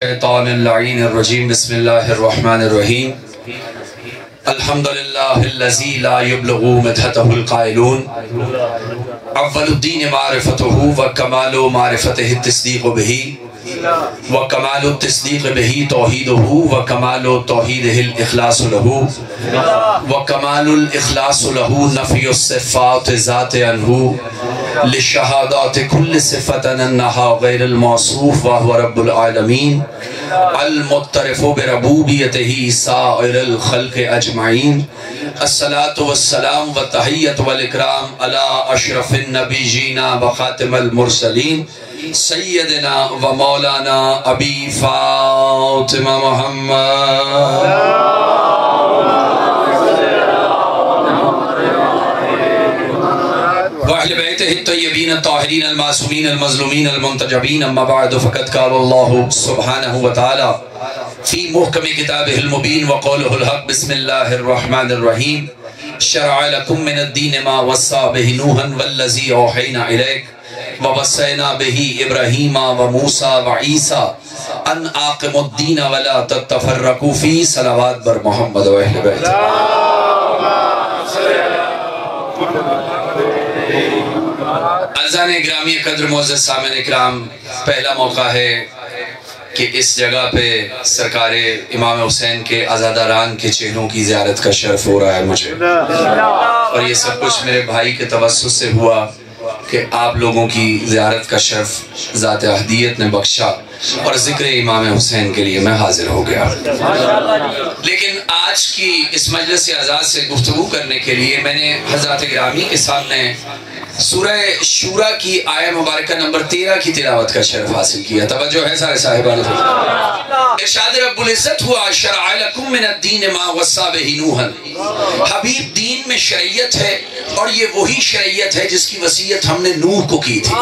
الشیطان اللعین الرجیم بسم اللہ الرحمن الرحیم الحمدللہ الذی لا یبلغ مدحتہ القائلون اول الدین معرفتہ وکمال معرفتہ التصدیق بہی وکمال التصدیق بہی توحیدہ وکمال توحیدہ الاخلاص لہو وکمال الاخلاص لہو نفی الصفات ذات عنہ لشہادات کل صفت انہا غیر الموصوف وہو رب العالمین المعترف بربوبیتہ سائر الخلق اجمعین الصلاة والسلام والتحیت والاکرام علی اشرف النبیین وخاتم المرسلین سیدنا و مولانا ابی فاطمہ محمد وأهل بيته الطيبين الطاهرين المعصومين المظلومين المنتجبين أما بعد فقد قال الله سبحانه وتعالى في محكم كتابه المبين وقوله الحق بسم الله الرحمن الرحيم شرع لكم من الدين ما وصى به نوحا والذي أوحينا إليك ووصينا به إبراهيم وموسى وعيسى أن أقيموا الدين ولا تتفرقوا فيه صلوات بر محمد وأهل بيته عزیزان اکرامی قدر معزز سامعین اکرام، پہلا موقع ہے کہ اس جگہ پہ سرکار امام حسین کے عزاداران کے چہروں کی زیارت کا شرف ہو رہا ہے مجھے، اور یہ سب کچھ میرے بھائی کے توسط سے ہوا کہ آپ لوگوں کی زیارت کا شرف ذات احدیت نے بخشا اور ذکر امام حسین کے لیے میں حاضر ہو گیا۔ لیکن آج کی اس مجلس اعزاز سے گفتگو کرنے کے لیے میں نے حضرات گرامی کے سامنے سورہ شورا کی آیہ مبارکہ نمبر 13 کی تلاوت کا شرف حاصل کیا۔ توجہ ہے سارے صاحبان؟ ارشاد رب العزت ہوا شرع لکم من الدین ما وصى به نوحا، حبیب دین میں شریعت ہے اور یہ وہی شریعت ہے جس کی وصیت ہم نے نوح کو کی تھی۔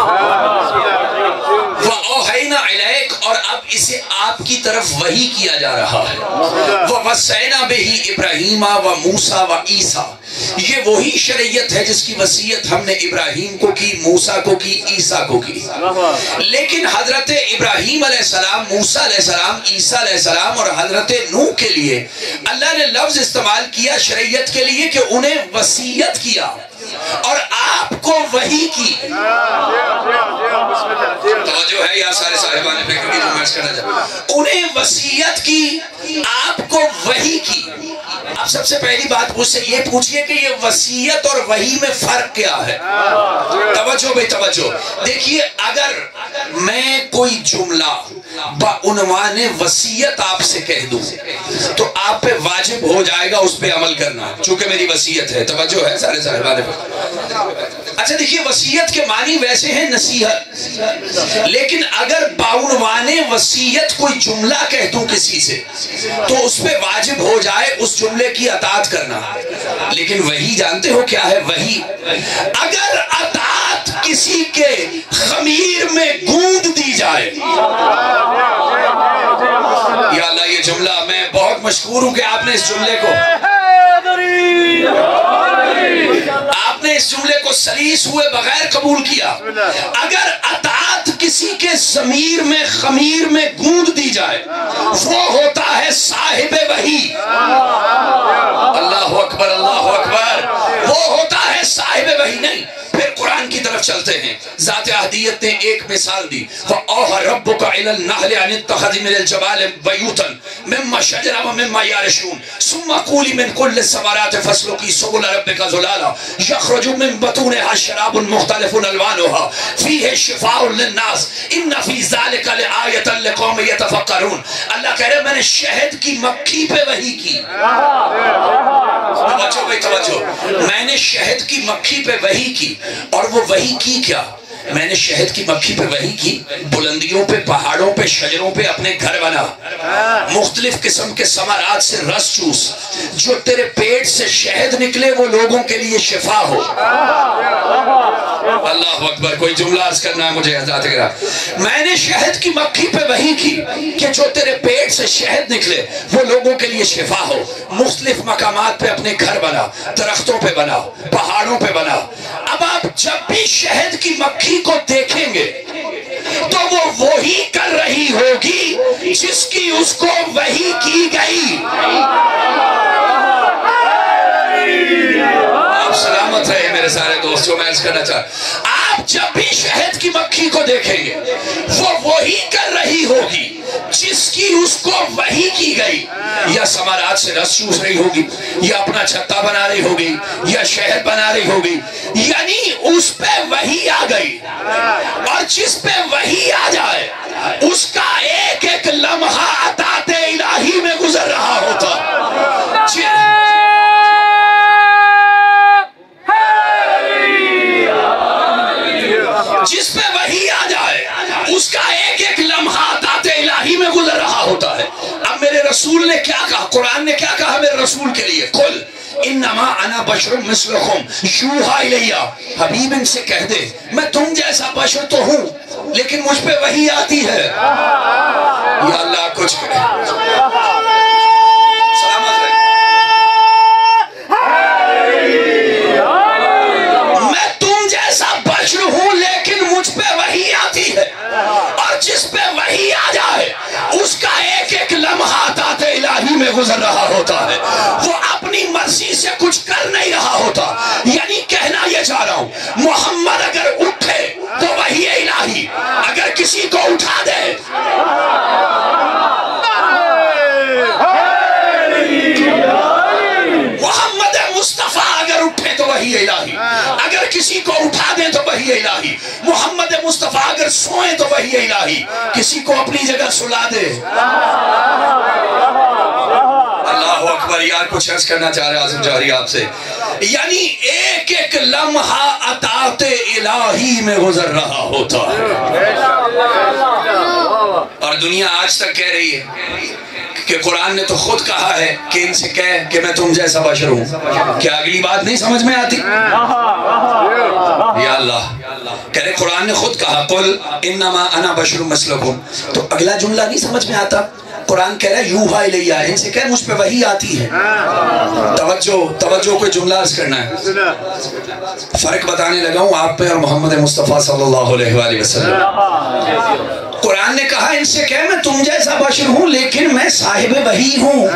وَأَوْحَيْنَا إِلَيْكَ، اور اب اسے آپ کی طرف وحی کیا جا رہا ہے۔ وَوَصَّيْنَا بِهِ إِبْرَاهِيمَ وَمُوسَى وَعِيسَى، یہ وہی شریعت ہے جس کی وصیت ہم نے ابراہیم کو کی، موسیٰ کو کی، عیسیٰ کو کی۔ لیکن حضرت ابراہیم علیہ السلام، موسیٰ علیہ السلام، عیسیٰ علیہ السلام اور حضرت نوح کے لیے اللہ نے لفظ استعمال کیا شریعت کے لیے کہ انہیں وصیت کیا اور آپ کو وحی کی۔ توجہ ہے یا سارے صاحبان فکر کی جو مرض کرنا چاہتا، انہیں وصیت کی، آپ کو وحی کی۔ اب سب سے پہلی بات مجھ سے یہ پوچھئے کہ یہ وصیت اور وحی میں فرق کیا ہے؟ توجہ بھئی توجہ، دیکھیے اگر میں کوئی جملہ بعنوان وصیت آپ سے کہہ دوں تو آپ پہ واجب ہو جائے گا اس پہ عمل کرنا، چونکہ میری وصیت ہے۔ توجہ ہے سارے صاحبان؟ اچھا دیکھیے، وصیت کے معنی ویسے ہیں نصیحت، لیکن اگر بعنوان وصیت کوئی جملہ کہہ دوں کسی سے تو اس پہ واجب ہو جائے اس جملے کی اطاعت کرنا۔ لیکن وحی جانتے ہو کیا ہے؟ وحی اگر اطاعت کسی کے خمیر میں گوند دی جائے، یا اللہ یہ جملہ میں بہت مشکور ہوں کہ آپ نے اس جملے کو اس جملے کو سلیس ہوئے بغیر قبول کیا۔ اگر اطاعت کسی کے ضمیر میں خمیر میں گوند دی جائے وہ ہوتا ہے صاحب وحی۔ اللہ اکبر اللہ اکبر، وہ ہوتا ہے صاحب وحی۔ نہیں، پھر قرآن کی طرف چلتے ہیں۔ ذات احدیت نے ایک مثال دی، وَأَوْحَى رَبُّكَ إِلَى النَّحْلِ أَنِ اتَّخِذِ مِنَ الْجِبَالِ بُيُوتًا مِمَّا شَجَرَ وَمِمَّا يَعْرِشُونَ ثُمَّ كُولِي مِنْ كُلِّ الثَّمَرَاتِ فَاسْلُكِي سُبُلَ رَبِّكَ ذُلَالًا يَخْرُجُ مِنْ بُطُونِهَا شَرَابٌ مُخْتَلِفٌ أَلْوَانُهَا فِيهِ شِفَاءٌ لِلنَّاسِ إِنَّ فِي ذَلِكَ لَآيَةً لِقَوْمٍ يَتَفَكَّرُونَ۔ اللہ کہہ رہے میں نے شہد کی مکھی پہ وحی کی۔ توجہ بھائی توجہ، میں نے شہد کی مکھی پہ وحی کی، اور وہ وحی کی کیا؟ میں نے شہد کی مکھی پہ وحی کی، بلندیوں پہ، پہاڑوں پہ، شجروں پہ اپنے گھر بنا، مختلف قسم کے ثمرات سے رس چوس، جو تیرے پیٹ سے شہد نکلے وہ لوگوں کے لیے شفا ہو۔ اللہ اکبر، کوئی جملہ عرض کرنا ہے مجھے حضرات گرامی۔ میں نے شہد کی مکھی پہ وحی کی کہ جو تیرے پیٹ سے شہد نکلے وہ لوگوں کے لیے شفا ہو۔ مختلف مقامات پہ اپنے گھر بنا، درختوں پہ بنا، پہاڑوں پہ بنا۔ اب آپ جب بھی شہد کی مکھی کو دیکھیں گے تو وہ وہی کر رہی ہوگی جس کی اس کو وحی کی گئی. آپ سلامت رہے میرے سارے دوست. جو میں عرض کرنا چاہتا، آپ جب بھی شہد کی مکھی کو دیکھیں گے وہ وہی کر رہی ہوگی جس کی اس کو وحی کی گئی. یا ثمرات سے رس چوس رہی ہوگی، یا اپنا چھتا بنا رہی ہوگی، یا شہد بنا رہی ہوگی. یعنی اس پہ وحی آ گئی، اور جس پہ وحی آ جائے اس کا ایک ایک لمحہ عطاء الہی میں گزر رہا ہوتا. جس پہ وحی آ جائے اس کا ایک ایک لمحہ عطاء الہی میں گزر رہا ہوتا ہے. اب میرے رسول نے کیا کہا؟ قرآن نے کیا کہا میرے رسول کے لیے؟ قل انما انا بشر مثلکم یوحی الی. حبیب ان سے کہہ دے میں تم جیسا بشر تو ہوں لیکن مجھ پہ وحی آتی ہے. یا اللہ کچھ کرے. سلامت رہے. میں تم جیسا بشر ہوں لیکن مجھ پہ وحی آتی ہے، اور جس پہ وحی آ جائے اس کا ایک ایک لمحہ عطاء الہی میں گزر رہا ہوتا ہے. وہ اپنی مرضی سے کچھ کر نہیں رہا ہوتا. یعنی کہنا یہ چاہ رہا ہوں، محمد اگر اٹھے تو وحی الہی، اگر کسی کو اٹھا دے محمد مصطفیٰ اگر اٹھے تو وحی الہی، اگر کسی کو اٹھا دیں تو وحی الہی. محمد مصطفیٰ اگر سوئیں تو وحی الہی، کسی کو اپنی جگہ سلا دے. اللہ اکبر. یار کچھ عرض کرنا چاہ رہا عظم جاری آپ سے. یعنی ایک ایک لمحہ عطاء الہی میں گزر رہا ہوتا ہے. اور دنیا آج تک کہہ رہی ہے کہ قرآن نے تو خود کہا ہے کہ ان سے کہہ کہ میں تم جیسا بشر ہوں. کیا اگلی بات نہیں سمجھ میں آتی؟ یا اللہ کہہ رہے قرآن نے خود کہا قل انما انا بشر مثلکم. تو اگلا جملہ نہیں سمجھ میں آتا. قرآن کہہ رہا ہے یوحی الی، ان سے کہہ مجھ پہ وحی آتی ہے. توجہ کوئی جملہ عرض کرنا ہے. فرق بتانے لگا ہوں آپ پہ اور محمد مصطفیٰ صلی اللہ علیہ وآلہ وسلم. قرآن نے کہا ان سے کہہ میں تم جیسا بشر ہوں لیکن میں صاحب وحی ہوں،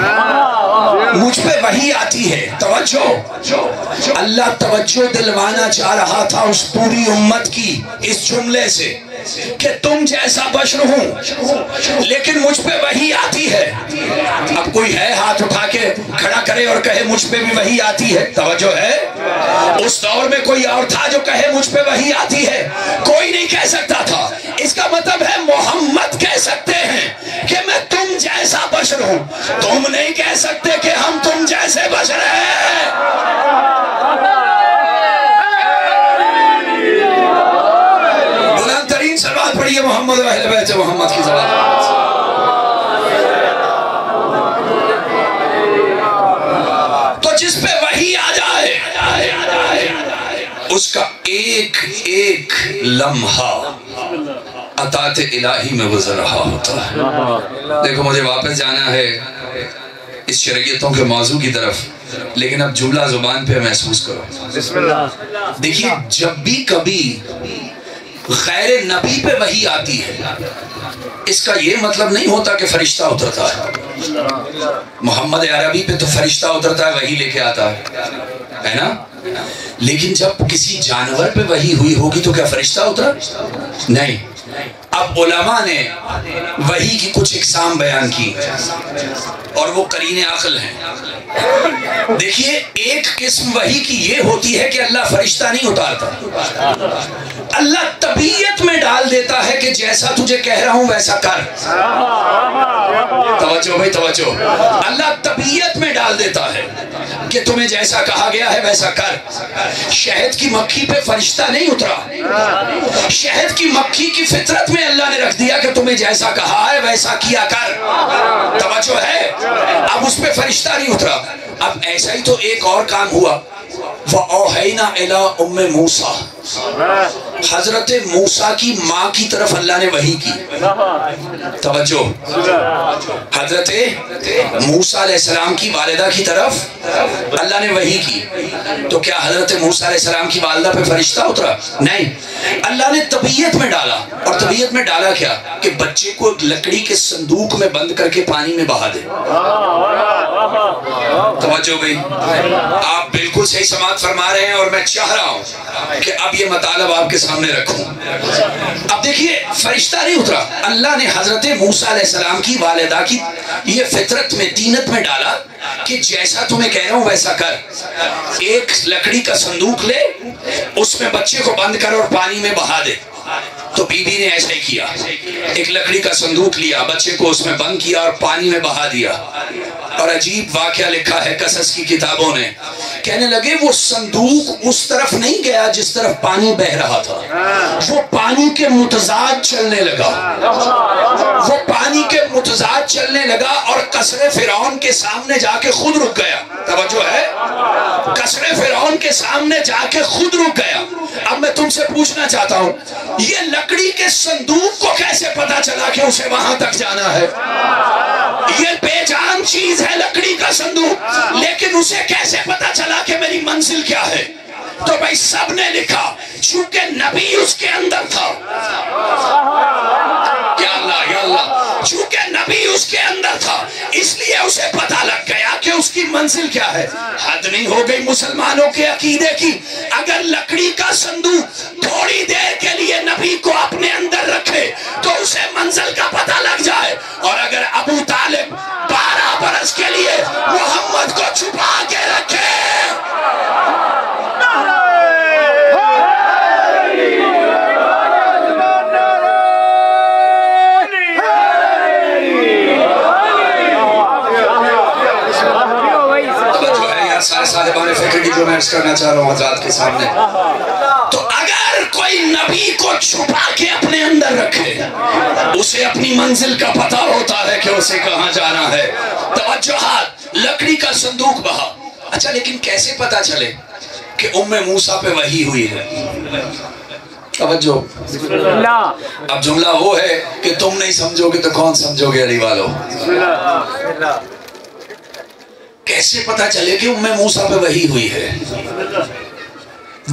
مجھ پہ وحی آتی ہے. توجہ، اللہ توجہ دلوانا چاہ رہا تھا اس پوری امت کی اس جملے سے کہ تم جیسا بشر ہوں لیکن مجھ پہ وحی آتی ہے. اب کوئی ہے ہاتھ اٹھا کے کھڑا کرے اور کہے مجھ پہ بھی وحی آتی ہے؟ توجہ ہے. اس دور میں کوئی اور تھا جو کہے مجھ پہ وحی آتی ہے؟ کوئی نہیں کہہ سکتا تھا. اس کا مطلب ہے محمد کہہ سکتے ہیں کہ میں تم جیسا بشر ہوں. تم نہیں کہہ سکتے کہ ہم تم جیسے بشر ہیں. بلند ترین سلوات پڑھیے محمد و اہل بیت محمد کی زبان. تو جس پہ وحی آ جائے اس کا ایک ایک لمحہ عطاء الہی میں گزر رہا ہوتا ہے. دیکھو مجھے واپس جانا ہے اس شریعتوں کے موضوع کی طرف، لیکن اب جملہ زبان پہ محسوس کرو. دیکھیے جب بھی کبھی غیر نبی پہ وحی آتی ہے اس کا یہ مطلب نہیں ہوتا کہ فرشتہ اترتا ہے. محمد عربی پہ تو فرشتہ اترتا ہے وحی لے کے آتا ہے نا. لیکن جب کسی جانور پہ وحی ہوئی ہوگی تو کیا فرشتہ اترا؟ نہیں. اب علماء نے وحی کی کچھ اقسام بیان کی اور وہ قرین عقل ہیں. دیکھیے ایک قسم وحی کی یہ ہوتی ہے کہ اللہ فرشتہ نہیں اتارتا، اللہ طبیعت میں ڈال دیتا ہے کہ جیسا تجھے کہہ رہا ہوں ویسا کر. توجہ بھائی توجہ. اللہ طبیعت میں ڈال دیتا ہے کہ تمہیں جیسا کہا گیا ہے ویسا کر. شہد کی مکھی پہ فرشتہ نہیں اترا، شہد کی مکھی کی فطرت میں اللہ نے رکھ دیا کہ تمہیں جیسا کہا ہے ویسا کیا کر. توجہ ہے. اب اس پہ فرشتہ نہیں اترا. اب ایسا ہی تو ایک اور کام ہوا، وَأَوْحَيْنَا إِلَىٰ أُمِّ مُوسَىٰ. حضرت موسیٰ کی ماں کی طرف اللہ نے وحی کی. توجہ. حضرت موسیٰ علیہ السلام کی والدہ کی طرف اللہ نے وحی کی. تو کیا حضرت موسیٰ علیہ السلام کی والدہ پہ فرشتہ اترا؟ نہیں. اللہ نے طبیعت میں ڈالا، اور طبیعت میں ڈالا کیا کہ بچے کو لکڑی کے صندوق میں بند کر کے پانی میں بہا دے۔ توجہ بھائی، آپ بالکل صحیح سماعت فرما رہے ہیں، اور میں چاہ رہا ہوں کہ اب یہ مطالب آپ کے سامنے رکھوں۔ اب دیکھیے، فرشتہ نہیں اترا، اللہ نے حضرت موسیٰ علیہ السلام کی والدہ کی یہ فطرت میں، طینت میں ڈالا کہ جیسا تمہیں کہہ رہا ہوں ویسا کر، ایک لکڑی کا صندوق لے، اس میں بچے کو بند کر اور پانی میں بہا دے۔ تو بی بی نے ایسا ہی کیا، ایک لکڑی کا صندوق لیا، بچے کو اس میں بند کیا اور پانی میں بہا دیا۔ اور عجیب واقعہ لکھا ہے قصص کی کتابوں نے، کہنے لگے وہ صندوق اس طرف نہیں گیا جس طرف پانی بہ رہا تھا، وہ پانی کے متضاد چلنے لگا، وہ پانی کے متضاد چلنے لگا اور قصر فرعون کے سامنے جا کے خود رک گیا۔ توجہ ہے، قصر فرعون کے سامنے جا کے خود رک گیا۔ اب میں تم سے پوچھنا چاہتا ہوں، یہ لکڑی کے صندوق کو کیسے پتا چلا کہ اسے وہاں تک جانا ہے؟ یہ بے جان چیز ہے لکڑی کا صندوق، لیکن اسے کیسے پتا چلا کہ میری منزل کیا ہے؟ تو بھائی سب نے لکھا چونکہ نبی اس کے اندر تھا، یا اللہ یا اللہ، چونکہ نبی اس کے اندر تھا اس لیے اسے پتا لگ گیا کہ اس کی منزل کیا ہے۔ حد نہیں ہو گئی مسلمانوں کے عقیدے کی؟ اگر لکڑی کا صندوق تھوڑی دیر کے لیے نبی کو اپنے اندر رکھے تو اسے منزل کا پتا لگ جائے، اور اگر ابو طالب 12 برس کے لیے محمد کو چھپا کے رکھے، صاحبان فکر کی جو میں عرض کرنا چاہ رہا ہوں حضرات کے سامنے، تو اگر کوئی نبی کو چھپا کے اپنے اندر رکھے، اسے اپنی منزل کا پتہ ہوتا ہے کہ اسے کہاں جانا ہے۔ توجہات، لکڑی کا صندوق بہا۔ اچھا لیکن کیسے پتا چلے کہ ام موسیٰ پہ وحی ہوئی ہے؟ توجہ، اب جملہ وہ ہے کہ تم نہیں سمجھو گے تو کون سمجھو گے علی والو؟ کیسے پتا چلے کہ ام موسیٰ پہ وحی ہوئی ہے؟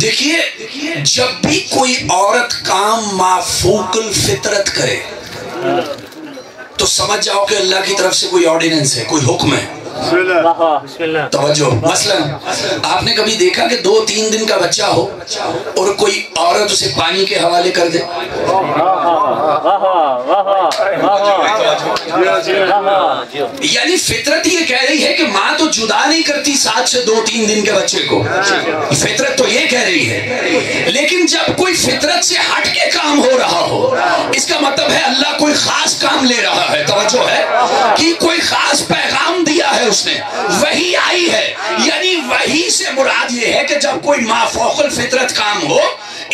دیکھیے، جب بھی کوئی عورت کام مافوق الفطرت کرے تو سمجھ جاؤ کہ اللہ کی طرف سے کوئی آرڈیننس ہے، کوئی حکم ہے۔ توجہ، مثلا آپ نے کبھی دیکھا کہ 2-3 دن کا بچہ ہو اور کوئی عورت اسے پانی کے حوالے کر دے؟ یعنی فطرت یہ کہہ رہی ہے کہ ماں تو جدا نہیں کرتی ساتھ سے 2-3 دن کے بچے کو، فطرت تو یہ کہہ رہی ہے۔ لیکن جب کوئی فطرت سے ہٹ کے کام ہو رہا ہو، اس کا مطلب ہے اللہ کوئی خاص کام لے رہا ہے۔ توجہ ہے کہ کوئی خاص پیغام دیا ہے اس نے، وحی آئی ہے۔ یعنی وحی سے مراد یہ ہے کہ جب کوئی مافوق الفطرت کام ہو،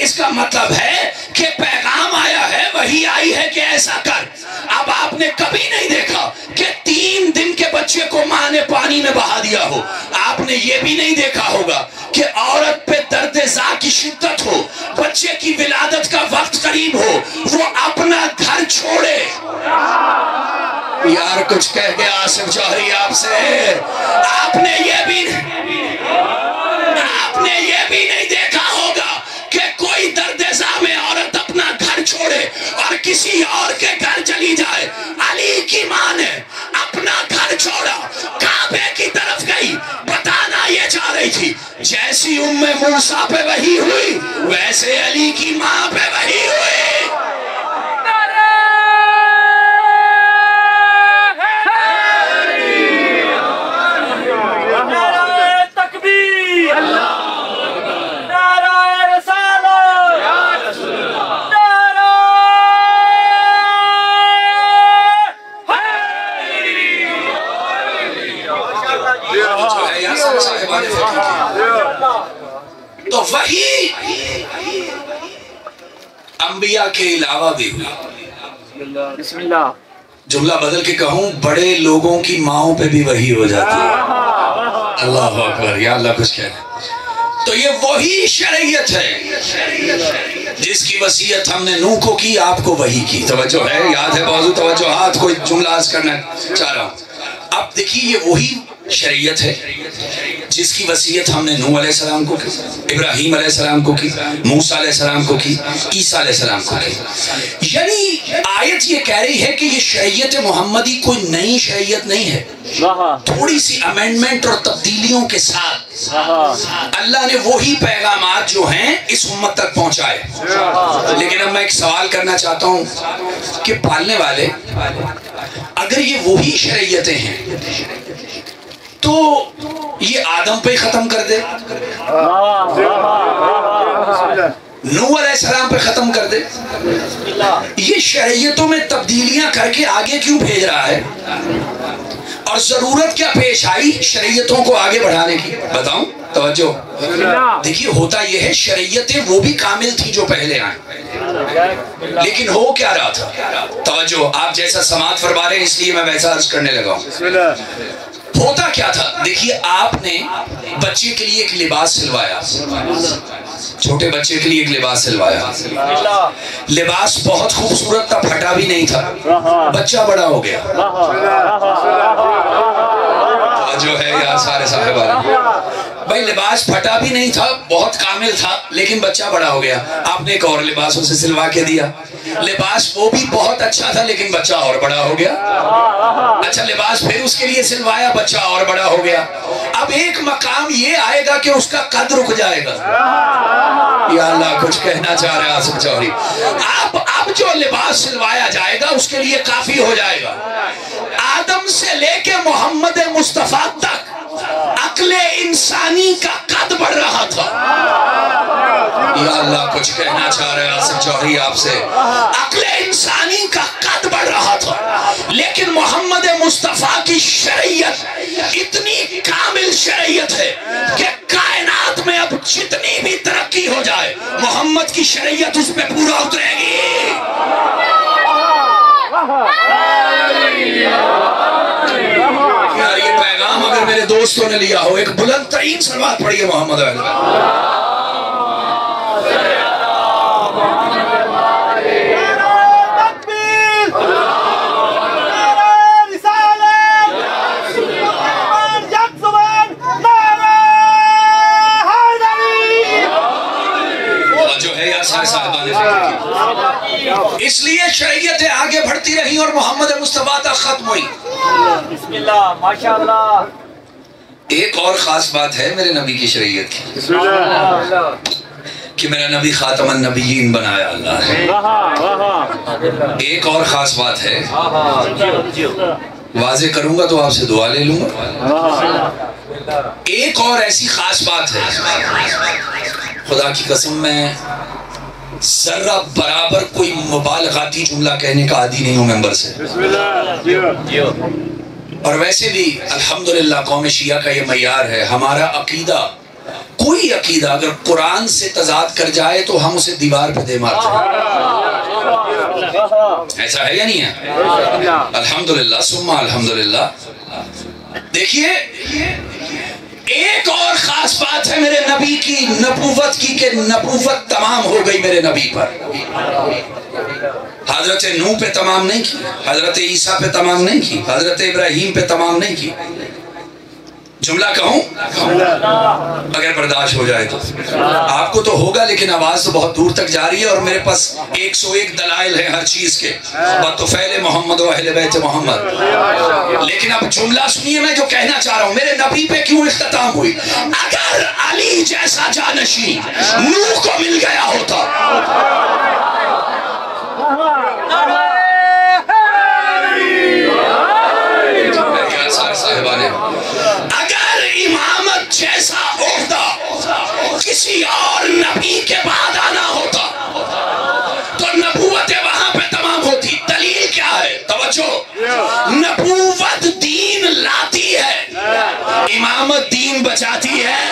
اس کا مطلب ہے کہ پیغام آیا ہے، وحی آئی ہے کہ ایسا کر۔ اب آپ نے کبھی نہیں دیکھا کہ 3 دن کے بچے کو ماں نے پانی میں بہا دیا ہو۔ آپ نے یہ بھی نہیں دیکھا ہوگا کہ عورت پہ درد زا کی شدت ہو، بچے کی ولادت کا وقت قریب ہو، وہ اپنا گھر چھوڑے۔ یار کچھ کہہ گیا آصف جوہری آپ سے، آپ نے یہ بھی نہیں دیکھا ہوگا کہ کوئی درد زا میں عورت اپنا گھر چھوڑے اور کسی اور کے گھر چلی جائے۔ علی کی ماں نے اپنا گھر چھوڑا، کعبے کی طرف گئی، بتانا یہ چاہ رہی تھی جیسی ام موسیٰ پہ وحی ہوئی ویسے علی کی ماں پہ وحی ہوئی۔ تو وحی انبیاء کے علاوہ بھی ہوئی۔ بسم اللہ، جملہ بدل کے کہوں، بڑے لوگوں کی ماؤں پہ بھی وحی ہو جاتی ہے۔ اللہ اکبر، یا اللہ کچھ کہنا۔ تو یہ وہی شریعت ہے جس کی وصیت ہم نے نوح کو کی، آپ کو وحی کی۔ توجہ ہے، یاد ہے موضوع؟ توجہات، کوئی جملہ عرض کرنا چاہ رہا ہوں۔ اب دیکھیے یہ وہی شریعت ہے جس کی وصیت ہم نے نوح علیہ السلام کو کی، ابراہیم علیہ السلام کو کی، موسیٰ علیہ السلام کو کی، عیسیٰ علیہ السلام کو کی۔ یعنی آیت یہ کہہ رہی ہے کہ یہ شریعت محمدی کوئی نئی شریعت نہیں ہے، تھوڑی سی امینڈمنٹ اور تبدیلیوں کے ساتھ اللہ نے وہی پیغامات جو ہیں اس امت تک پہنچائے۔ لیکن اب میں ایک سوال کرنا چاہتا ہوں کہ پالنے والے اگر یہ وہی شریعتیں ہیں تو یہ آدم پہ ختم کر دے، نوح علیہ السلام پہ ختم کر دے، یہ شریعتوں میں تبدیلیاں کر کے آگے کیوں بھیج رہا ہے؟ اور ضرورت کیا پیش آئی شریعتوں کو آگے بڑھانے کی؟ بتاؤں؟ توجہ دیکھیے، ہوتا یہ ہے شریعتیں وہ بھی کامل تھی جو پہلے آئیں، لیکن ہو کیا رہا تھا؟ توجہ، آپ جیسا سماعت فرما رہے ہیں اس لیے میں ویسا عرض کرنے لگا ہوں۔ ہوتا کیا تھا؟ دیکھیے، آپ نے بچے کے لیے ایک لباس سلوایا، چھوٹے بچے کے لیے ایک لباس سلوایا، لباس بہت خوبصورت تھا، پھٹا بھی نہیں تھا، بچہ بڑا ہو گیا، جو ہے یار سارے صاحب بھائی لباس پھٹا بھی نہیں تھا، بہت کامل تھا، لیکن بچہ بڑا ہو گیا، آپ نے ایک اور لباس اسے سلوا کے دیا، لباس وہ بھی بہت اچھا تھا لیکن بچہ اور بڑا ہو گیا، اچھا لباس پھر اس کے لیے سلوایا، بچہ اور بڑا ہو گیا، اب ایک مقام یہ آئے گا کہ اس کا قد رک جائے گا۔ یا اللہ کچھ کہنا چاہ رہے آصف چوہری، اب جو لباس سلوایا جائے گا اس کے لیے کافی ہو جائے گا۔ آدم سے لے کے محمد مصطفیٰ تک عقل انسانی کا قد بڑھ رہا تھا۔ یا اللہ کچھ کہنا چاہ رہے آصف چوہری آپ سے، عقل انسانی کا قد بڑھ رہا تھا، لیکن محمد مصطفیٰ کی شریعت اتنی کامل شریعت ہے کہ کائنات میں اب جتنی بھی ترقی ہو جائے محمد کی شریعت اس پہ پورا اترے گی۔ یار یہ پیغام اگر میرے دوستوں نے لیا ہو، ایک بلند ترین صلوات پڑھیے محمد علیہ وسلم۔ اس لیے شریعتیں آگے بڑھتی رہی اور محمد مصطفیٰ تک ختم ہوئی۔ بسم اللہ، ماشاءاللہ۔ ایک اور خاص بات ہے میرے نبی کی شریعت کی کہ میرا نبی خاتم النبیین بنایا اللہ ہے۔ ایک اور خاص بات ہے، واضح کروں گا تو آپ سے دعا لے لوں گا۔ ایک اور ایسی خاص بات ہے، خدا کی قسم میں ذرہ برابر کوئی مبالغاتی جملہ کہنے کا عادی نہیں ہوں ممبر سے، اور ویسے بھی الحمدللہ قوم شیعہ کا یہ معیار ہے، ہمارا عقیدہ، کوئی عقیدہ اگر قرآن سے تضاد کر جائے تو ہم اسے دیوار پہ دے مارتے ہیں۔ ایسا ہے یا نہیں ہے؟ الحمدللہ ثم الحمدللہ۔ دیکھیے ایک اور خاص بات ہے میرے نبی کی نبوت کی کہ نبوت تمام ہو گئی میرے نبی پر۔ حضرت نوح پہ تمام نہیں کی، حضرت عیسیٰ پہ تمام نہیں کی، حضرت ابراہیم پہ تمام نہیں کی۔ جملہ کہوں اگر برداشت ہو جائے تو؟ آپ کو تو ہوگا لیکن آواز تو بہت دور تک جا رہی ہے اور میرے پاس 101 دلائل ہیں ہر چیز کے، بطفیل محمد و اہل بیت محمد۔ لیکن اب جملہ سنیے میں جو کہنا چاہ رہا ہوں، میرے نبی پہ کیوں اختتام ہوئی؟ اگر علی جیسا جانشین نوح کو مل گیا ہوتا، اگر امامت جیسا عہدہ کسی اور نبی کے بعد آنا ہوتا تو نبوت وہاں پہ تمام ہوتی۔ دلیل کیا ہے؟ توجہ، نبوت دین لاتی ہے، امامت دین بچاتی ہے۔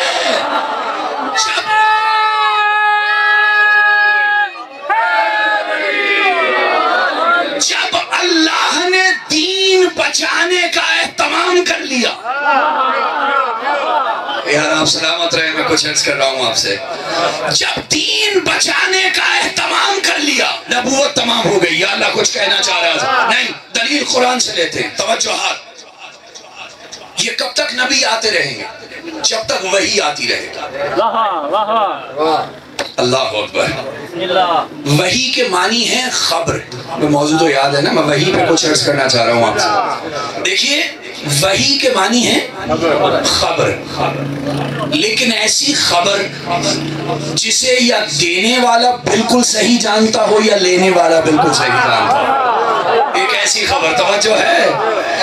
جب اللہ نے دین بچانے کا اہتمام کر لیا، یار آپ سلامت رہے، میں کچھ عرض کر رہا ہوں آپ سے، جب دین بچانے کا اہتمام کر لیا نبوت تمام ہو گئی۔ یا اللہ کچھ کہنا چاہ رہا تھا؟ نہیں، دلیل قرآن سے لیتے ہیں، توجہ ہاتھ۔ یہ کب تک نبی آتے رہیں گے؟ جب تک وحی آتی رہے گی۔ اللہ اکبر۔ وحی کے معنی ہے خبر۔ موضوع تو یاد ہے نا، میں وحی پہ کچھ عرض کرنا چاہ رہا ہوں آپ سے۔ دیکھیے وحی کے معنی ہے خبر، لیکن ایسی خبر جسے یا دینے والا بالکل صحیح جانتا ہو یا لینے والا بالکل صحیح جانتا ہو، ایک ایسی خبر، توجہ ہے۔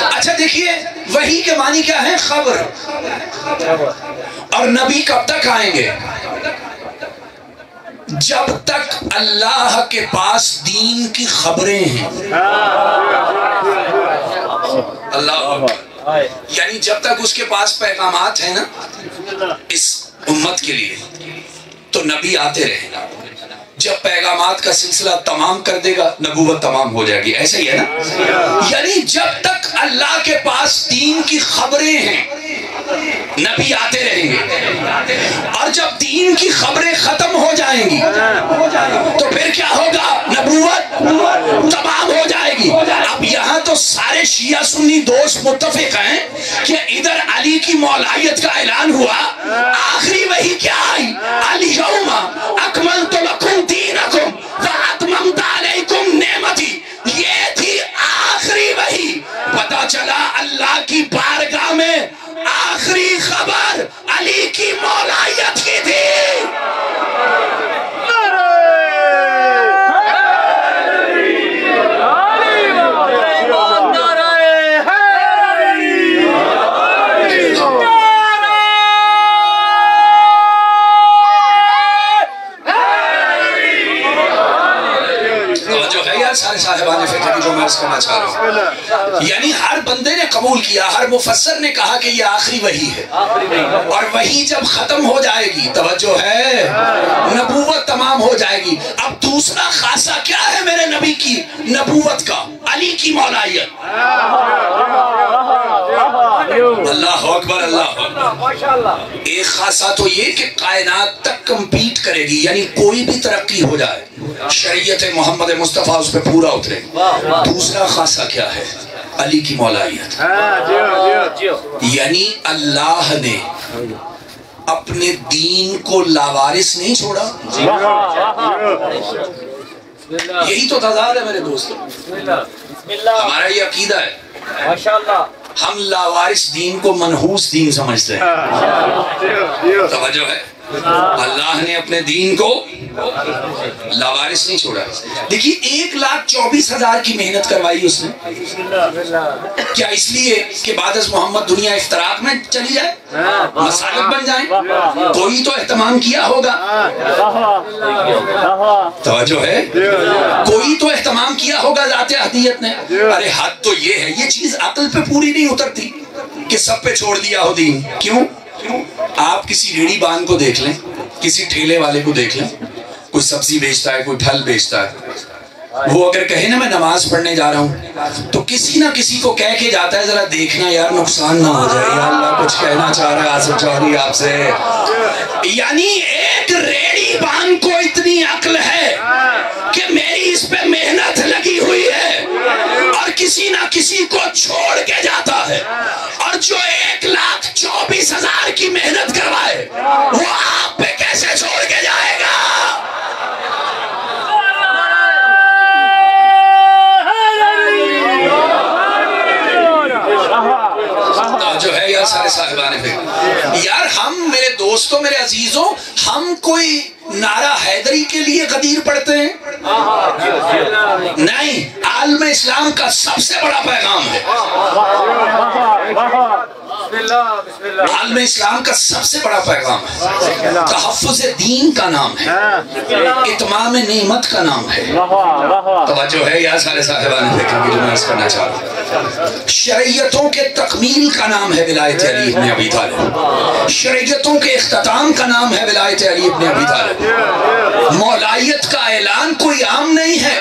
اچھا دیکھیے وحی کے معنی کیا ہے؟ خبر۔ اور نبی کب تک آئیں گے؟ جب تک اللہ کے پاس دین کی خبریں ہیں۔ اللہ، یعنی جب تک اس کے پاس پیغامات ہیں نا اس امت کے لیے، تو نبی آتے رہیں گا۔ جب پیغامات کا سلسلہ تمام کر دے گا، نبوت تمام ہو جائے گی۔ ایسا ہی ہے نا؟ یعنی جب تک اللہ کے پاس دین کی خبریں ہیں، نبی آتے رہیں گے، اور جب دین کی خبریں ختم ہو جائیں گی تو پھر کیا ہوگا؟ نبوت تمام ہو جائے گی۔ اب یہاں تو سارے شیعہ سنی دوست متفق ہیں کہ ادھر علی کی مولائیت کا اعلان ہوا، آخری وحی کیا آئی؟ الیوم اکملت لکم دینکم واتممت علیکم نعمتی، یہ تھی آخری وحی۔ پتہ چلا اللہ کی بارگاہ میں آخری خبر علی کی مولائیت کی تھی۔ سارے صاحبان فکر کی جو میں عرض کرنا چاہ رہا ہوں، یعنی ہر بندے نے قبول کیا، ہر مفسر نے کہا کہ یہ آخری وحی ہے، اور وحی جب ختم ہو جائے گی، توجہ ہے، نبوت تمام ہو جائے گی۔ اب دوسرا خاصہ کیا ہے میرے نبی کی نبوت کا؟ علی کی مولائیت۔ اللہ اکبر، اللہ اکبر۔ ایک خاصہ تو یہ کہ کائنات تک کمپیٹ کرے گی، یعنی کوئی بھی ترقی ہو جائے شریعت محمد مصطفیٰ اس پہ پورا اترے۔ دوسرا خاصہ کیا ہے؟ علی کی مولائیت۔ یعنی اللہ نے اپنے دین کو لاوارث نہیں چھوڑا۔ یہی تو تضاد ہے میرے دوستوں، ہمارا یہ عقیدہ ہے، ہم لاوارث دین کو منحوس دین سمجھتے ہیں۔ توجہ ہے، اللہ نے اپنے دین کو لاوارث نہیں چھوڑا۔ دیکھیے 1,24,000 کی محنت کروائی اس نے، کیا اس لیے کہ بعد از محمد دنیا افتراق میں چلی جائے، مسالک بن جائیں؟ کوئی تو اہتمام کیا ہوگا، توجہ ہے، کوئی تو اہتمام کیا ہوگا ذات احدیت نے۔ ارے حد تو یہ ہے، یہ چیز عقل پہ پوری نہیں اترتی کہ سب پہ چھوڑ دیا ہو دین۔ کیوں؟ آپ کسی ریڑھی بان کو دیکھ لیں، کسی ٹھیلے والے کو دیکھ لیں، کوئی سبزی بیچتا ہے، کوئی پھل بیچتا ہے، وہ اگر کہے نا میں نماز پڑھنے جا رہا ہوں، تو کسی نہ کسی کو کہہ کے جاتا ہے ذرا دیکھنا یار نقصان نہ ہو جائے، یا اللہ کچھ کہنا چاہ رہا ہے آصف چودھری آپ سے۔ یعنی ایک ریڑھی بان کو اتنی عقل ہے کہ میری اس پہ محنت لگی ہوئی ہے اور کسی نہ کسی کو چھوڑ کے جاتا ہے، اور جو 1,24,000 کی محنت کروائے وہ آپ پہ کیسے چھوڑ کے جائے گا؟ جو ہے یار سارے صاحبان فکر، یار ہم میرے دوستوں، میرے عزیزوں، ہم کوئی نعرہ حیدری کے لیے غدیر پڑھتے ہیں؟ نہیں، عالم اسلام کا سب سے بڑا پیغام ہے، عالم اسلام کا سب سے بڑا پیغام ہے، تحفظ دین کا نام ہے، اتمام نعمت کا نام ہے۔ توجہ ہے یا سارے صاحبان فکر کی جو میں عرض کرنا چاہ رہا ہوں، شریعتوں کے تکمیل کا نام ہے ولایت علی ابن ابی طالب، شریعتوں کے اختتام کا نام ہے ولایت علی ابن ابی طالب۔ مولائیت کا اعلان کوئی عام نہیں ہے،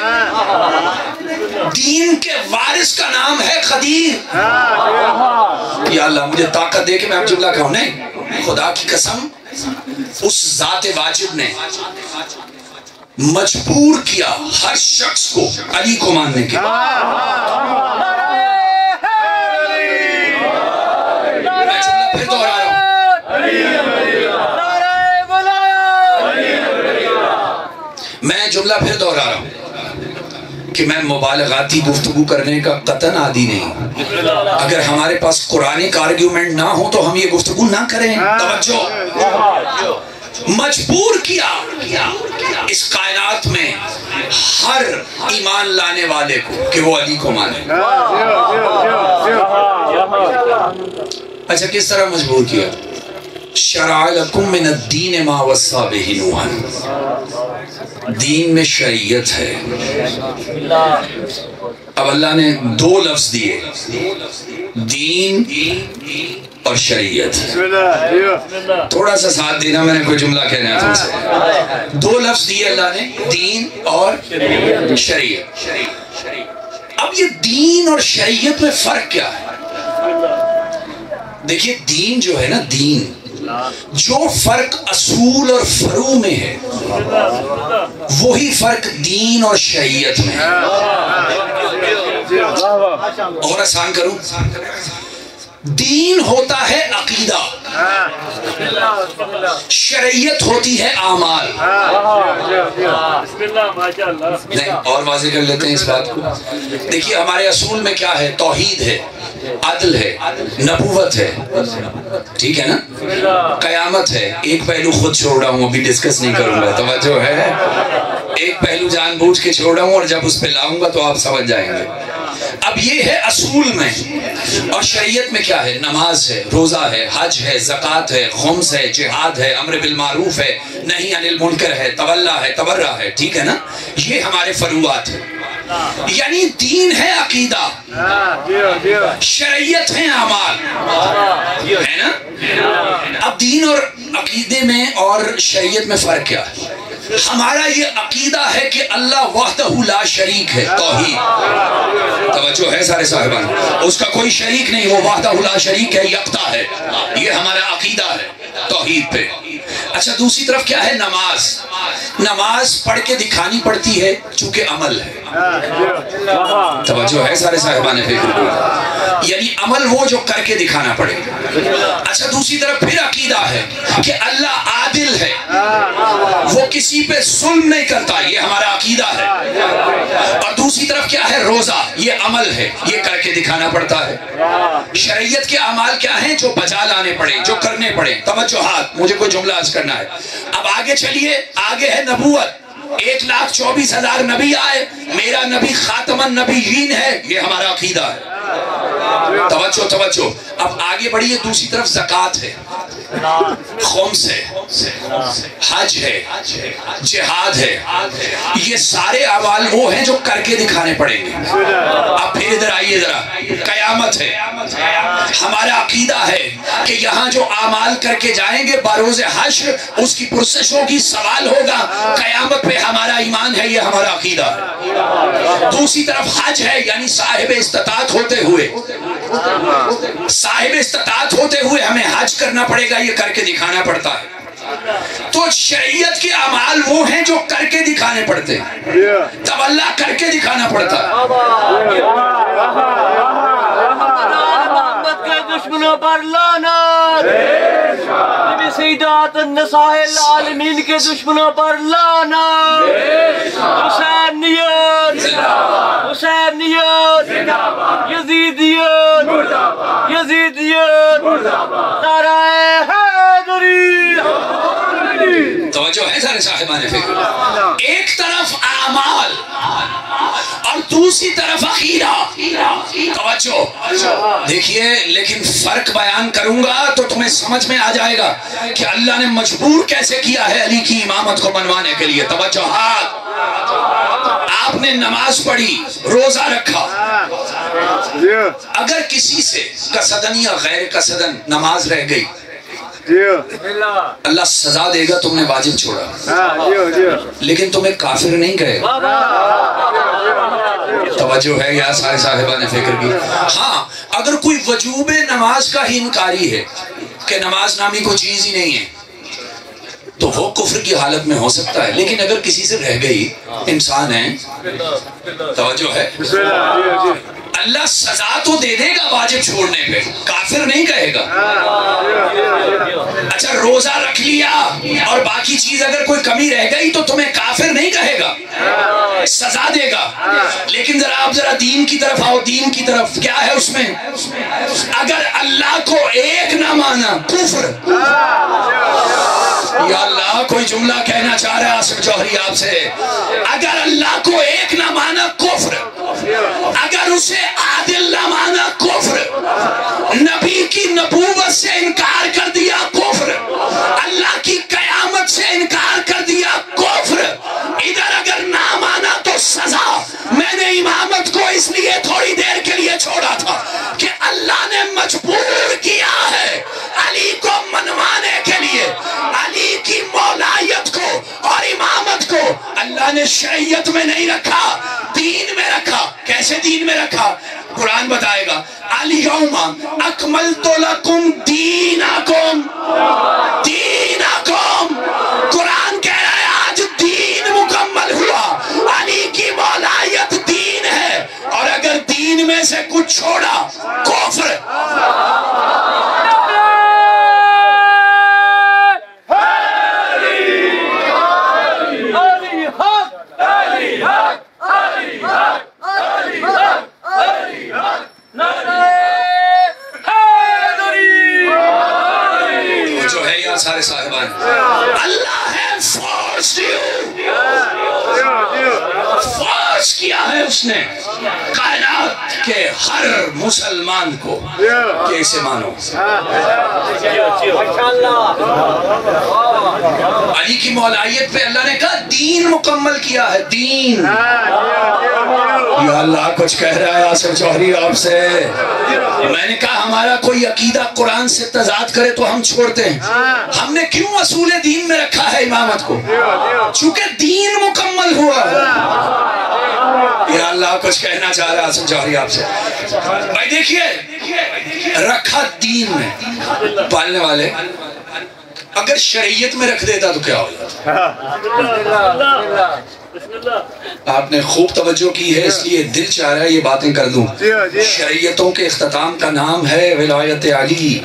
دین کے وارث کا نام ہے خدیر۔ یا اللہ مجھے طاقت دے کہ میں اب جملہ کہوں، نہیں، خدا کی قسم اس ذات واجب نے مجبور کیا ہر شخص کو علی کو ماننے کے۔ جملہ پھر دوہرا رہا ہوں کہ میں مبالغاتی گفتگو کرنے کا قطعاً عادی نہیں. اگر ہمارے پاس قرآنک آرگیومنٹ نہ ہو تو ہم یہ گفتگو نہ کریں. توجہ. مجبور کیا اس کائنات میں ہر ایمان لانے والے کو کہ وہ علی کو مانے. اچھا کس طرح مجبور کیا؟ شرع لکم من الدین ما وصی بہ نوحا. دین میں شریعت ہے. اب اللہ نے دو لفظ دیے, دین اور شریعت. تھوڑا سا ساتھ دینا, میں نے کوئی جملہ کہنا ہے تم سے. دو لفظ دیے اللہ نے, دین اور شریعت. اب یہ دین اور شریعت میں فرق کیا ہے؟ دیکھیے دین جو ہے نا, دین جو فرق اصول اور فروع میں ہے وہی فرق دین اور شریعت میں ہے. اور آسان کروں, دین ہوتا ہے عقیدہ, شریعت ہوتی ہے اعمال. نہیں اور واضح کر لیتے ہیں اس بات کو. دیکھیے ہمارے اصول میں کیا ہے؟ توحید ہے, عدل ہے, نبوت ہے, ٹھیک ہے نا, قیامت ہے. ایک پہلو خود چھوڑ رہا ہوں, ابھی ڈسکس نہیں کروں گا, توجہ ہے. ایک پہلو جان بوجھ کے چھوڑ رہا ہوں اور جب اس پہ لاؤں گا تو آپ سمجھ جائیں گے. اب یہ ہے اصول میں. اور شریعت میں کیا ہے؟ نماز ہے, روزہ ہے, حج ہے, زکوٰۃ ہے, خمس ہے, جہاد ہے, امر بالمعروف ہے, نہی عن المنکر ہے, تولا ہے, تبرع ہے, ٹھیک ہے نا. یہ ہمارے فروعات ہیں. یعنی دین ہے عقیدہ, شریعت ہے اعمال, ہے نا. اب دین اور عقیدے میں اور شریعت میں فرق کیا ہے؟ ہمارا یہ عقیدہ ہے کہ اللہ وحدہ لا شریک ہے, توحید. توجہ ہے سارے صاحبان, اس کا کوئی شریک نہیں, وہ وحدہ لا شریک ہے, یکتا ہے. یہ ہمارا عقیدہ ہے توحید پہ. اچھا دوسری طرف کیا ہے؟ نماز. نماز پڑھ کے دکھانی پڑتی ہے چونکہ عمل ہے. توجہ ہے سارے صاحبان فکر کو, یعنی عمل وہ جو کر کے دکھانا پڑے. اچھا دوسری طرف پھر عقیدہ ہے کہ اللہ عادل ہے, وہ کسی پہ ظلم نہیں کرتا, یہ ہمارا عقیدہ ہے. اور دوسری طرف کیا ہے؟ روزہ. یہ عمل ہے, یہ کر کے دکھانا پڑتا ہے. شریعت کے اعمال کیا ہیں؟ جو بجا لانے پڑے, جو کرنے پڑے. توجہات, مجھے کوئی جملہ عرض کرنا ہے. اب آگے چلیے, آگے ہے نبوت. 1,24,000 نبی آئے, میرا نبی خاتم النبیین ہے, یہ ہمارا عقیدہ ہے. توجہ توجہ. اب آگے بڑھیے, دوسری طرف زکوٰۃ ہے, خمس ہے, حج ہے, جہاد ہے. یہ سارے اعمال وہ ہیں جو کر کے دکھانے پڑیں گے. اب پھر ادھر آئیے ذرا, قیامت ہے. ہمارا عقیدہ ہے کہ یہاں جو اعمال کر کے جائیں گے بروز حشر اس کی پرسش ہوگی, سوال ہوگا. قیامت پہ ہمارا ایمان ہے, یہ ہمارا عقیدہ ہے. دوسری طرف حج ہے, یعنی صاحب استطاعت ہوتے ہوئے, صاحب استطاعت ہوتے ہوئے ہمیں حج کرنا پڑے گا, یہ کر کے دکھانا پڑتا ہے. تو شریعت کے اعمال وہ ہیں جو کر کے دکھانے پڑتے ہیں, تولا کر کے دکھانا پڑتا ہے. دشمنوں پر لعنت, نبی سیدات النساء العالمین کے دشمنوں پر لعنت. حسینیت, حسینیت, یزیدیت, یزیدیت, نعرہ حیدری. توجہ ہے سارے صاحبان فکر. ایک طرف اعمال اور دوسری طرف عقیدہ. توجہ دیکھیے, لیکن فرق بیان کروں گا تو تمہیں سمجھ میں آ جائے گا کہ اللہ نے مجبور کیسے کیا ہے علی کی امامت کو منوانے کے لیے. توجہ. آپ نے نماز پڑھی, روزہ رکھا, اگر کسی سے قصدن یا غیر قصدن نماز رہ گئی اللہ سزا دے گا, تم نے واجب چھوڑا, لیکن تمہیں کافر نہیں کہے گا. توجہ ہے یا سارے صاحبان فکر کی. ہاں اگر کوئی وجوب نماز کا ہی انکاری ہے کہ نماز نامی کوئی چیز ہی نہیں ہے تو وہ کفر کی حالت میں ہو سکتا ہے. لیکن اگر کسی سے رہ گئی, انسان ہے, توجہ ہے, اللہ سزا تو دے دے گا واجب چھوڑنے پہ، کافر نہیں کہے گا۔ اچھا روزہ رکھ لیا اور باقی چیز اگر کوئی کمی رہ گئی تو تمہیں کافر نہیں کہے گا، سزا دے گا۔ لیکن آپ ذرا دین کی طرف آؤ، دین کی طرف کیا ہے اس میں؟ اگر اللہ کو ایک نہ مانا کفر۔ یا اللہ کوئی جملہ کہنا چاہ رہا ہے آصف جوہری آپ سے، اگر اللہ کو ایک نہ مانا کفر، اگر اسے عادل نہ مانا کفر، نبی کی نبوت سے انکار کر دیا کفر، اللہ کی قیامت سے انکار کر دیا کفر، ادھر اگر نہ مانا تو سزا۔ میں نے امامت کو اس لیے تھوڑی دیر کے لیے چھوڑا تھا کہ اللہ نے مجبور کیا ہے علی کو منوانے کے لیے، علی کی مولایت کو اور امامت کو اللہ نے شریعت میں نہیں رکھا، دین میں رکھا۔ کیسے دین میں رکھا؟ قرآن بتائے گا الیوم اکملت لکم دینکم، دینکم۔ قرآن کہہ رہا ہے آج دین مکمل ہوا، علی کی مولایت دین ہے، اور اگر دین میں سے کچھ چھوڑا کفر۔ جو ہے یا سارے صاحبان، اللہ ہے فورس فورس کیا ہے اس نے کائنات کے ہر مسلمان کو کہ اسے مانو۔ علی کی مولایت پہ اللہ نے کہا دین مکمل کیا ہے، دین۔ یا اللہ کچھ کہہ رہا ہے آصف جوہری آپ سے۔ میں نے کہا ہمارا کوئی عقیدہ قرآن سے تضاد کرے تو ہم چھوڑتے ہیں۔ ہم نے کیوں اصول دین میں رکھا ہے امامت کو؟ چونکہ دین مکمل ہوا ہے۔ یا اللہ کچھ کہنا چاہ رہا ہے آصف جوہری آپ سے۔ بھائی دیکھیے رکھا دین میں، پالنے والے اگر شریعت میں رکھ دیتا تو کیا ہو جاتا؟ آپ نے خوب توجہ کی ہے اس لیے دل چاہ رہا ہے یہ باتیں کر دوں۔ شریعتوں کے اختتام کا نام ہے ولایت علی،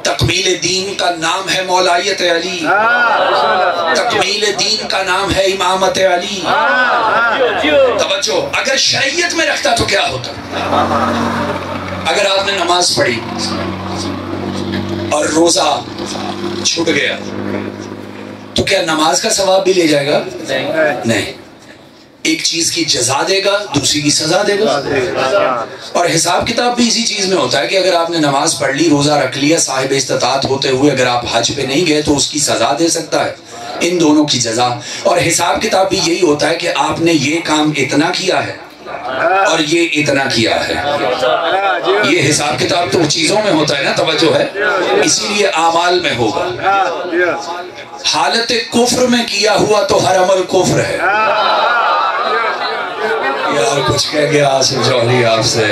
تکمیل دین کا نام ہے مولایت علی، تکمیل دین کا نام ہے امامت علی۔ توجہ، اگر شریعت میں رکھتا تو کیا ہوتا؟ اگر آپ نے نماز پڑھی اور روزہ چھوٹ گیا تو کیا نماز کا ثواب بھی لے جائے گا؟ نہیں، ایک چیز کی جزا دے گا، دوسری کی سزا دے گا۔ اور حساب کتاب بھی اسی چیز میں ہوتا ہے کہ اگر آپ نے نماز پڑھ لی، روزہ رکھ لیا، صاحب استطاعت ہوتے ہوئے اگر آپ حج پہ نہیں گئے تو اس کی سزا دے سکتا ہے، ان دونوں کی جزا۔ اور حساب کتاب بھی یہی ہوتا ہے کہ آپ نے یہ کام اتنا کیا ہے اور یہ اتنا کیا ہے۔ یہ حساب کتاب تو چیزوں میں ہوتا ہے نا، توجہ ہے، اسی لیے اعمال میں ہوگا۔ حالت کفر میں کیا ہوا تو ہر عمل کفر ہے۔ یار کچھ کہہ گیا آصف جوہری آپ سے۔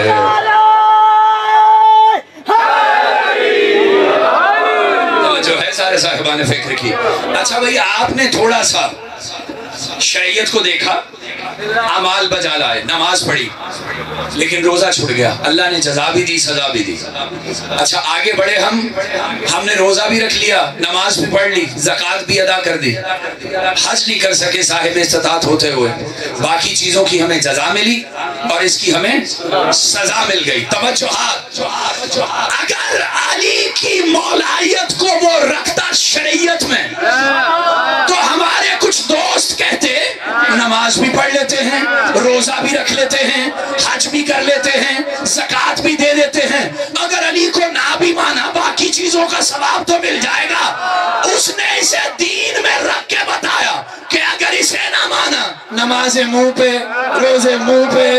توجہ ہے سارے صاحبان فکر کی۔ اچھا بھئی آپ نے تھوڑا سا شریعت کو دیکھا، اعمال بجا لائے، نماز پڑھی، لیکن روزہ چھوٹ گیا، اللہ نے جزا بھی دی، سزا بھی دی۔ اچھا آگے بڑھے ہم نے روزہ بھی رکھ لیا، نماز بھی پڑھ لی، زکوٰۃ بھی ادا کر دی، حج نہیں کر سکے صاحب استطاعت ہوتے ہوئے، باقی چیزوں کی ہمیں جزا ملی اور اس کی ہمیں سزا مل گئی۔ توجہ، اگر علی کی مولایت کو وہ رکھتا شریعت میں تو ہمارے کچھ دوست کہتے نماز بھی پڑھ لیتے ہیں، روزہ بھی رکھ لیتے ہیں، حج بھی کر لیتے ہیں، زکوٰۃ بھی دے دیتے ہیں، اگر علی کو نہ بھی مانا باقی چیزوں کا ثواب تو مل جائے گا۔ اس نے اسے دین میں رکھ کے بتایا کہ اگر اسے نہ مانا، نماز منہ پہ، روزے منہ پہ،